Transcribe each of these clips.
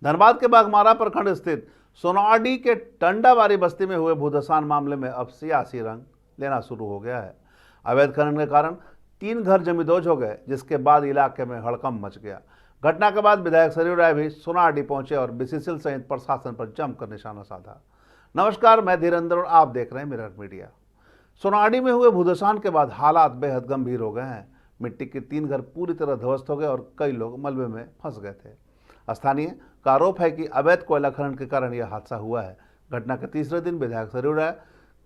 धनबाद के बाघमारा प्रखंड स्थित सोनाडीह के टंडाबारी बस्ती में हुए भूधसान मामले में अब सियासी रंग लेना शुरू हो गया है। अवैध खनन के कारण 3 घर जमींदोज हो गए, जिसके बाद इलाके में हड़कंप मच गया। घटना के बाद विधायक सरयू राय भी सोनाडीह पहुंचे और बीसीसीएल सहित प्रशासन पर जमकर निशाना साधा। नमस्कार, मैं धीरेन्द्र और आप देख रहे हैं मिरर मीडिया। सोनाडीह में हुए भूधसान के बाद हालात बेहद गंभीर हो गए हैं। मिट्टी के 3 घर पूरी तरह ध्वस्त हो गए और कई लोग मलबे में फंस गए थे। स्थानीय का आरोप है कि अवैध कोयला खनन के कारण यह हादसा हुआ है। घटना के तीसरे दिन विधायक सरयू राय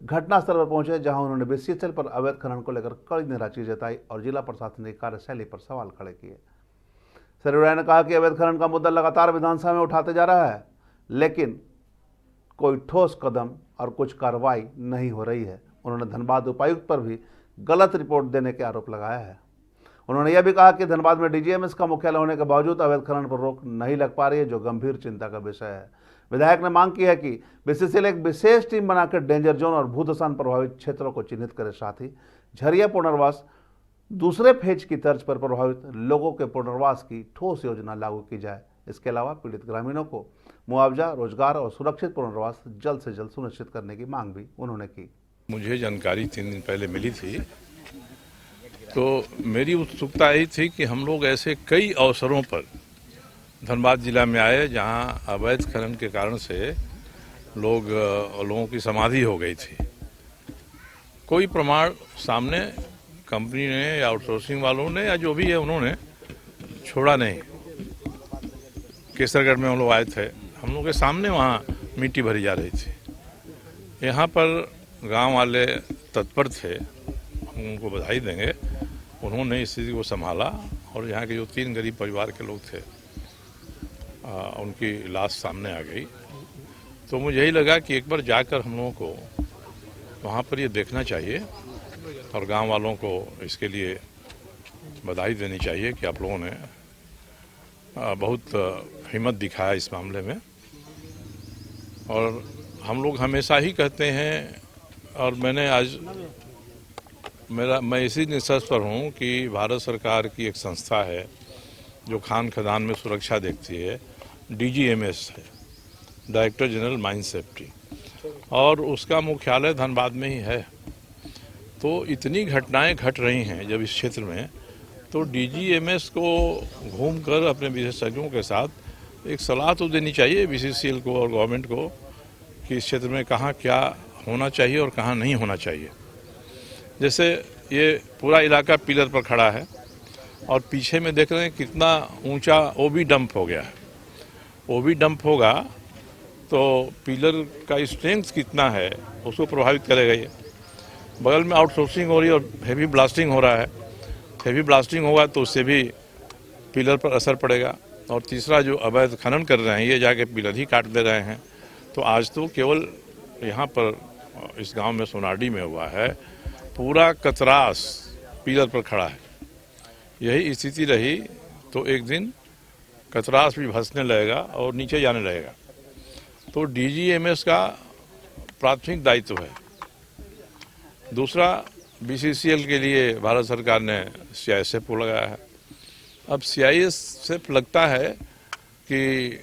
घटनास्थल पर पहुंचे, जहां उन्होंने बीसीसीएल पर अवैध खनन को लेकर कड़ी नाराजगी जताई और जिला प्रशासन की कार्यशैली पर सवाल खड़े किए। सरयू राय ने कहा कि अवैध खनन का मुद्दा लगातार विधानसभा में उठाते जा रहा है, लेकिन कोई ठोस कदम और कुछ कार्रवाई नहीं हो रही है। उन्होंने धनबाद उपायुक्त पर भी गलत रिपोर्ट देने के आरोप लगाया है। उन्होंने यह भी कहा कि धनबाद में डीजीएमएस का मुख्यालय होने के बावजूद अवैध खनन पर रोक नहीं लग पा रही है, जो गंभीर चिंता का विषय है। विधायक ने मांग की है कि बीसीसीएल एक विशेष टीम बनाकर डेंजर जोन और भूधसान प्रभावित क्षेत्रों को चिन्हित करे, साथ ही झरिया पुनर्वास दूसरे फेज की तर्ज पर प्रभावित लोगों के पुनर्वास की ठोस योजना लागू की जाए। इसके अलावा पीड़ित ग्रामीणों को मुआवजा, रोजगार और सुरक्षित पुनर्वास जल्द से जल्द सुनिश्चित करने की मांग भी उन्होंने की। मुझे जानकारी 3 दिन पहले मिली थी, तो मेरी उत्सुकता यही थी कि हम लोग ऐसे कई अवसरों पर धनबाद जिला में आए जहां अवैध खनन के कारण से लोगों की समाधि हो गई थी। कोई प्रमाण सामने कंपनी ने या आउटसोर्सिंग वालों ने या जो भी है उन्होंने छोड़ा नहीं। केसरगढ़ में हम लोग आए थे, हम लोग के सामने वहाँ मिट्टी भरी जा रही थी। यहाँ पर गांव वाले तत्पर थे, हम उनको बधाई देंगे। उन्होंने इस स्थिति को संभाला और यहाँ के जो 3 गरीब परिवार के लोग थे उनकी लाश सामने आ गई। तो मुझे यही लगा कि एक बार जाकर हम लोगों को वहाँ पर ये देखना चाहिए और गांव वालों को इसके लिए बधाई देनी चाहिए कि आप लोगों ने बहुत हिम्मत दिखाया इस मामले में। और हम लोग हमेशा ही कहते हैं, और मैंने आज मैं इसी निष्कर्ष पर हूँ कि भारत सरकार की एक संस्था है जो खान खदान में सुरक्षा देखती है, डीजीएमएस है, डायरेक्टर जनरल माइन सेफ्टी, और उसका मुख्यालय धनबाद में ही है। तो इतनी घटनाएं घट रही हैं जब इस क्षेत्र में, तो डीजीएमएस को घूमकर अपने विशेषज्ञों के साथ एक सलाह तो देनी चाहिए बीसीसीएल को और गवर्नमेंट को कि इस क्षेत्र में कहाँ क्या होना चाहिए और कहाँ नहीं होना चाहिए। जैसे ये पूरा इलाका पिलर पर खड़ा है और पीछे में देख रहे हैं कितना ऊंचा ओबी डंप हो गया है। ओबी डंप होगा तो पिलर का स्ट्रेंथ कितना है उसको प्रभावित करेगा। ये बगल में आउटसोर्सिंग हो रही है और हेवी ब्लास्टिंग हो रहा है। हेवी ब्लास्टिंग होगा तो उससे भी पिलर पर असर पड़ेगा। और तीसरा, जो अवैध खनन कर रहे हैं ये जाके पिलर ही काट दे रहे हैं। तो आज तो केवल यहाँ पर इस गांव में सोनाडीह में हुआ है, पूरा कतरास पिलर पर खड़ा है। यही स्थिति रही तो एक दिन कतरास भी धंसने लगेगा और नीचे जाने लगेगा। तो डीजीएमएस का प्राथमिक दायित्व है। दूसरा, बीसीसीएल के लिए भारत सरकार ने सीआईएसएफ को लगाया है। अब सीआईएसएफ लगता है कि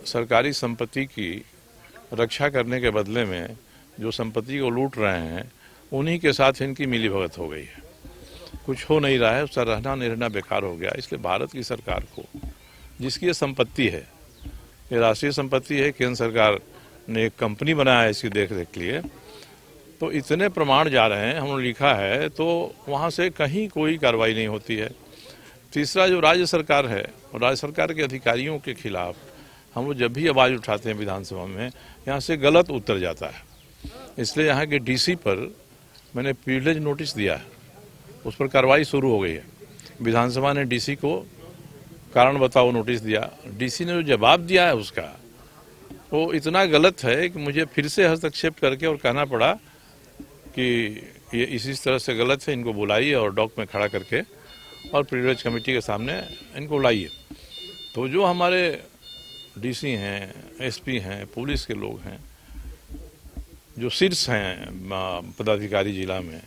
सरकारी संपत्ति की रक्षा करने के बदले में जो संपत्ति को लूट रहे हैं उन्हीं के साथ इनकी मिलीभगत हो गई है। कुछ हो नहीं रहा है, उसका रहना निर्णय बेकार हो गया। इसलिए भारत की सरकार को, जिसकी ये संपत्ति है, ये राष्ट्रीय संपत्ति है, केंद्र सरकार ने एक कंपनी बनाया है इसकी देख रेख के लिए, तो इतने प्रमाण जा रहे हैं, हमने लिखा है, तो वहाँ से कहीं कोई कार्रवाई नहीं होती है। तीसरा, जो राज्य सरकार है और राज्य सरकार के अधिकारियों के खिलाफ हम लोग जब भी आवाज़ उठाते हैं विधानसभा में, यहाँ से गलत उत्तर जाता है। इसलिए यहाँ के डीसी पर मैंने प्रिविलेज नोटिस दिया है, उस पर कार्रवाई शुरू हो गई है। विधानसभा ने डीसी को कारण बताओ नोटिस दिया। डीसी ने जो जवाब दिया है उसका वो इतना गलत है कि मुझे फिर से हस्तक्षेप करके और कहना पड़ा कि ये इसी तरह से गलत है, इनको बुलाइए और डॉक में खड़ा करके और प्रिविलेज कमेटी के सामने इनको लाइए। तो जो हमारे डीसी हैं, एसपी हैं, पुलिस के लोग हैं, जो शीर्ष हैं पदाधिकारी जिला में,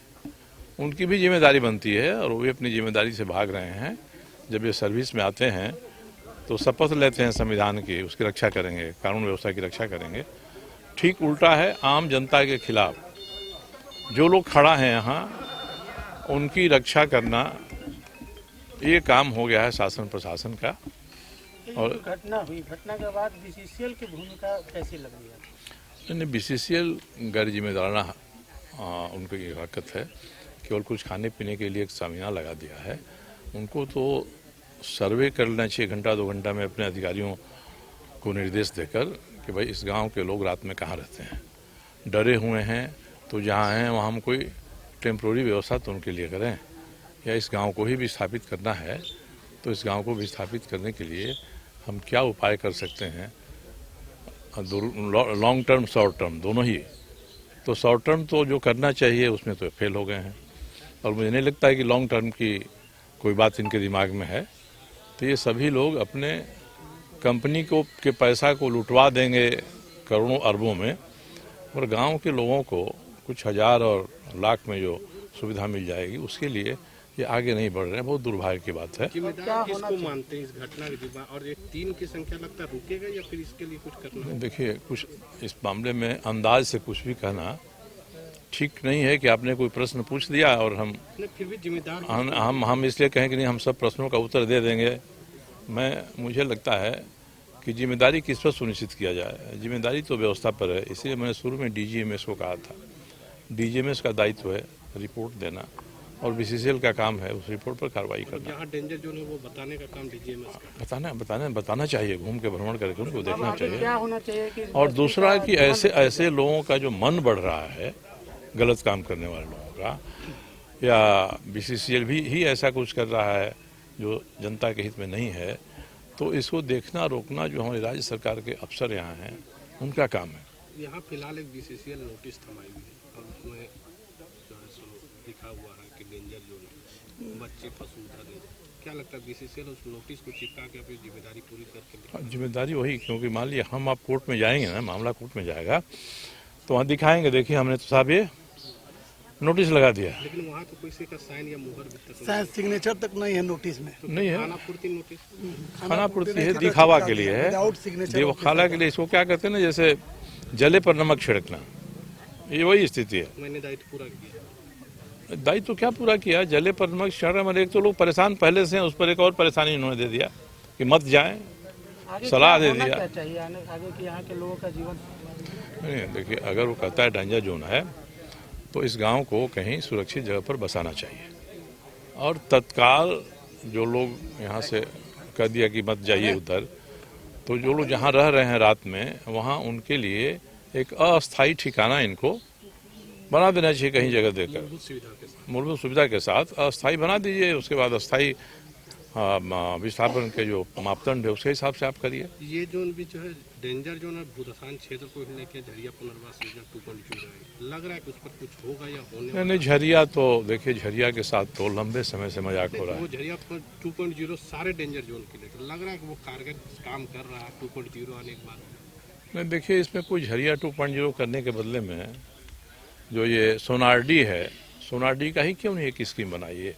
उनकी भी जिम्मेदारी बनती है और वो भी अपनी जिम्मेदारी से भाग रहे हैं। जब ये सर्विस में आते हैं तो शपथ लेते हैं संविधान की, उसकी रक्षा करेंगे, कानून व्यवस्था की रक्षा करेंगे। ठीक उल्टा है, आम जनता के खिलाफ जो लोग खड़ा हैं यहाँ, उनकी रक्षा करना ये काम हो गया है शासन प्रशासन का। और घटना हुई, घटना के बाद बीसीसीएल की भूमिका कैसी लग रही है? नहीं, बीसीसीएल गैर जिम्मेदाराना उनको ये हरकत है। केवल कुछ खाने पीने के लिए एक सामियाना लगा दिया है। उनको तो सर्वे कर लेना 6 घंटा 2 घंटा में अपने अधिकारियों को निर्देश देकर कि भाई इस गांव के लोग रात में कहाँ रहते हैं, डरे हुए हैं तो जहाँ हैं वहाँ हम कोई टेम्प्रोरी व्यवस्था तो उनके लिए करें, या इस गांव को ही विस्थापित करना है तो इस गांव को विस्थापित करने के लिए हम क्या उपाय कर सकते हैं, लॉन्ग टर्म शॉर्ट टर्म दोनों ही। तो शॉर्ट टर्म तो जो करना चाहिए उसमें तो फेल हो गए हैं, और मुझे नहीं लगता है कि लॉन्ग टर्म की कोई बात इनके दिमाग में है। तो ये सभी लोग अपने कंपनी को के पैसा को लुटवा देंगे करोड़ों अरबों में, और गांव के लोगों को कुछ हज़ार और लाख में जो सुविधा मिल जाएगी उसके लिए ये आगे नहीं बढ़ रहे हैं। बहुत दुर्भाग्य की बात है। जिम्मेदार किसको मानते हैं इस घटना के बाद, और ये 3 की संख्या लगता है रुकेगा या फिर इसके लिए कुछ करना है? देखिए, कुछ इस मामले में अंदाज से कुछ भी कहना ठीक नहीं है कि आपने कोई प्रश्न पूछ दिया और हम फिर भी जिम्मेदार हम इसलिए कहें कि नहीं हम सब प्रश्नों का उत्तर दे देंगे। मुझे लगता है कि जिम्मेदारी किस पर सुनिश्चित किया जाए, जिम्मेदारी तो व्यवस्था पर है। इसलिए मैंने शुरू में डीजीएमएस को कहा था, डीजीएमएस का दायित्व है रिपोर्ट देना और बीसीसीएल का काम है उस रिपोर्ट पर कार्रवाई करना। जहाँ डेंजर जोन है वो बताने का काम डीजीएमएस का। बताना चाहिए, घूम के भ्रमण करके उनको देखना चाहिए। क्या होना चाहिए कि और दूसरा कि ऐसे लोगों का जो मन बढ़ रहा है गलत काम करने वाले लोगों का, या बीसीसीएल भी ही ऐसा कुछ कर रहा है जो जनता के हित में नहीं है, तो इसको देखना रोकना जो हमारी राज्य सरकार के अफसर यहाँ हैं उनका काम है। यहाँ फिलहाल एक बीसीसीएल नोटिस थमाई हुई है और उसमें जो है सो लिखा हुआ है कि डेंजर जोन है, बच्चे पशु धरे। क्या लगता है बीसीसीएल उस नोटिस को चिपका के अपनी जिम्मेदारी पूरी करके? जिम्मेदारी वही, क्योंकि मान लिया हम आप कोर्ट में जाएंगे ना, मामला कोर्ट में जाएगा तो वहाँ दिखाएंगे, देखिए हमने तो साहब ये नोटिस लगा दिया। लेकिन वहाँ तो किसी का साइन या मुहर भी तक शायद सिग्नेचर तक नहीं है नोटिस में। नहीं है, खानापूर्ति नोटिस खानापूर्ति है, दिखावा के लिए है, दिखावा के लिए। इसको क्या कहते हैं ना, जैसे जले पर नमक छिड़कना, ये वही स्थिति है। मैंने दायित्व पूरा किया। दायित्व तो क्या पूरा किया, जले पर नमक छिड़कना। मतलब एक तो लोग परेशान पहले से हैं, उस पर एक और परेशानी इन्होंने दे दिया कि मत जाएं, सलाह दे दिया। क्या चाहिए आगे कि यहाँ के लोगों का जीवन? नहीं, देखिए, अगर वो कहता है डेंजर जोन है तो इस गांव को कहीं सुरक्षित जगह पर बसाना चाहिए, और तत्काल जो लोग यहाँ से कह दिया कि मत जाइए उधर, तो जो लोग जहाँ रह रहे हैं रात में, वहाँ उनके लिए एक अस्थायी ठिकाना इनको बना देना चाहिए कहीं जगह देकर, मूलभूत सुविधा के साथ अस्थायी बना दीजिए। उसके बाद अस्थायी विस्थापन के जो मापदंड है उसके हिसाब से आप करिए। ये जोन भी जो है डेंजर जोन है, भूदसान क्षेत्र को लेकर झरिया पुनर्वास योजना 2.0 लग रहा है कि उस पर कुछ होगा या होने? नहीं, झरिया तो देखिए, झरिया के साथ तो लंबे समय से मजाक हो रहा है। वो झरिया 2.0 सारे डेंजर जोन के लिए तो लग रहा है कि वो कारगर काम कर रहा है 2.0 आने के बाद। नहीं, देखिए, इसमें कोई झरिया 2.0 करने के बदले में जो ये सोनारडी है, सोनारडी का ही क्यों नहीं एक स्कीम बनाई है,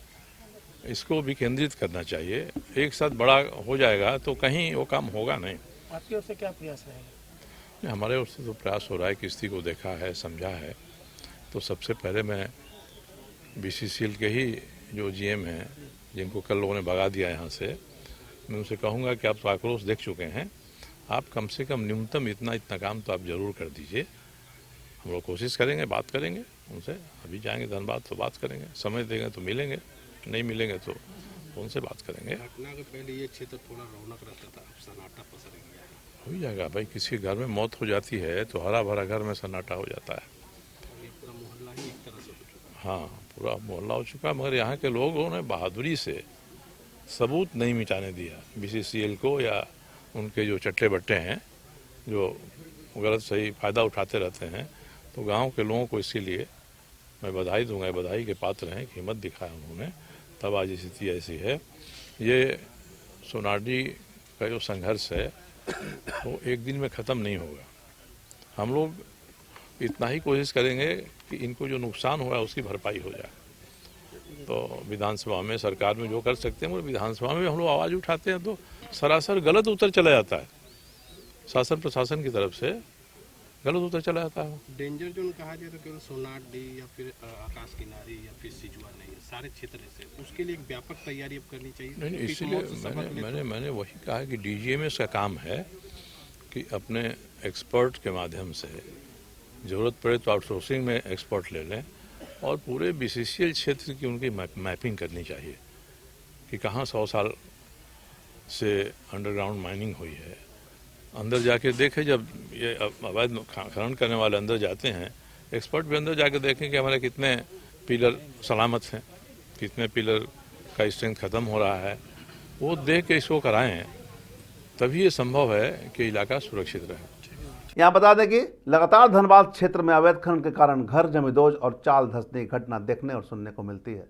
इसको भी केंद्रित करना चाहिए। एक साथ बड़ा हो जाएगा तो कहीं वो काम होगा नहीं। आपकी ओर से क्या प्रयास रहेगा? हमारे ओर से तो प्रयास हो रहा है कि स्थिति को देखा है, समझा है। तो सबसे पहले मैं बीसीसीएल के ही जो जीएम हैं, जिनको कल लोगों ने भगा दिया यहाँ से, मैं उनसे कहूँगा कि आप तो आक्रोश देख चुके हैं, आप कम से कम न्यूनतम इतना काम तो आप जरूर कर दीजिए। हम लोग कोशिश करेंगे, बात करेंगे उनसे। अभी जाएंगे धनबाद तो बात करेंगे, समय देंगे तो मिलेंगे, नहीं मिलेंगे तो उनसे बात करेंगे। घटना के पहले ये क्षेत्र थोड़ा रौनक रहता था, अब सन्नाटा पसर गया। हो जाएगा भाई, किसी घर में मौत हो जाती है तो हरा भरा घर में सन्नाटा हो जाता है। ये पूरा मोहल्ला ही एक तरह से हो चुका हाँ, पूरा मोहल्ला हो चुका। मगर यहाँ के लोगों ने बहादुरी से सबूत नहीं मिटाने दिया बीसीसीएल को, या उनके जो चट्टे बट्टे हैं जो गलत सही फ़ायदा उठाते रहते हैं। तो गांव के लोगों को इसके लिए मैं बधाई दूंगा, बधाई के पात्र हैं कि हिम्मत दिखाया उन्होंने, तब आज स्थिति ऐसी है। ये सोनारडी का जो संघर्ष है वो एक दिन में ख़त्म नहीं होगा। हम लोग इतना ही कोशिश करेंगे कि इनको जो नुकसान हुआ है उसकी भरपाई हो जाए। तो विधानसभा में, सरकार में जो कर सकते हैं वो विधानसभा में हम लोग आवाज़ उठाते हैं तो सरासर गलत उत्तर चला जाता है, शासन प्रशासन की तरफ से गलत उत्तर चला जाता है। डेंजर जोन कहा जाए तो केवल सोनाडी या फिर आकाश किनारे या फिर सिजुआ नहीं है, सारे क्षेत्र से उसके लिए एक व्यापक तैयारी अब करनी चाहिए। नहीं, इसीलिए मैंने वही कहा कि डीजीएमएस का काम है कि अपने एक्सपर्ट के माध्यम से ज़रूरत पड़े तो आउटसोर्सिंग में एक्सपर्ट ले लें और पूरे बीसीसीएल क्षेत्र की उनकी मैपिंग करनी चाहिए कि कहाँ 100 साल से अंडरग्राउंड माइनिंग हुई है। अंदर जाके देखें, जब ये अवैध खनन करने वाले अंदर जाते हैं, एक्सपर्ट भी अंदर जाके देखें कि हमारे कितने पिलर सलामत हैं, कितने पिलर का स्ट्रेंथ ख़त्म हो रहा है, वो देख के इसको कराएं, तभी ये संभव है कि इलाका सुरक्षित रहे। यहाँ बता दें कि लगातार धनबाद क्षेत्र में अवैध खनन के कारण घर जमींदोज और चाल धंसने की घटना देखने और सुनने को मिलती है।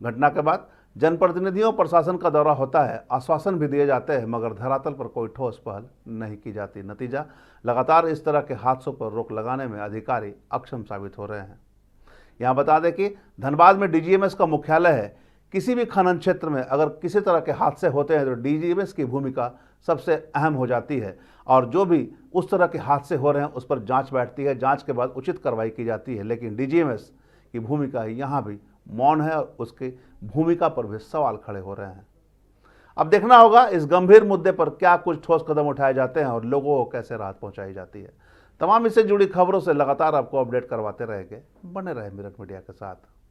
घटना के बाद जनप्रतिनिधियों प्रशासन का दौरा होता है, आश्वासन भी दिए जाते हैं, मगर धरातल पर कोई ठोस पहल नहीं की जाती। नतीजा, लगातार इस तरह के हादसों पर रोक लगाने में अधिकारी अक्षम साबित हो रहे हैं। यहाँ बता दें कि धनबाद में डीजीएमएस का मुख्यालय है। किसी भी खनन क्षेत्र में अगर किसी तरह के हादसे होते हैं तो डीजीएमएस की भूमिका सबसे अहम हो जाती है और जो भी उस तरह के हादसे हो रहे हैं उस पर जांच बैठती है, जांच के बाद उचित कार्रवाई की जाती है। लेकिन डीजीएमएस की भूमिका यहाँ भी मौन है और उसकी भूमिका पर भी सवाल खड़े हो रहे हैं। अब देखना होगा इस गंभीर मुद्दे पर क्या कुछ ठोस कदम उठाए जाते हैं और लोगों को कैसे राहत पहुंचाई जाती है। तमाम इससे जुड़ी खबरों से लगातार आपको अपडेट करवाते रहेंगे। बने रहे मिरर मीडिया के साथ।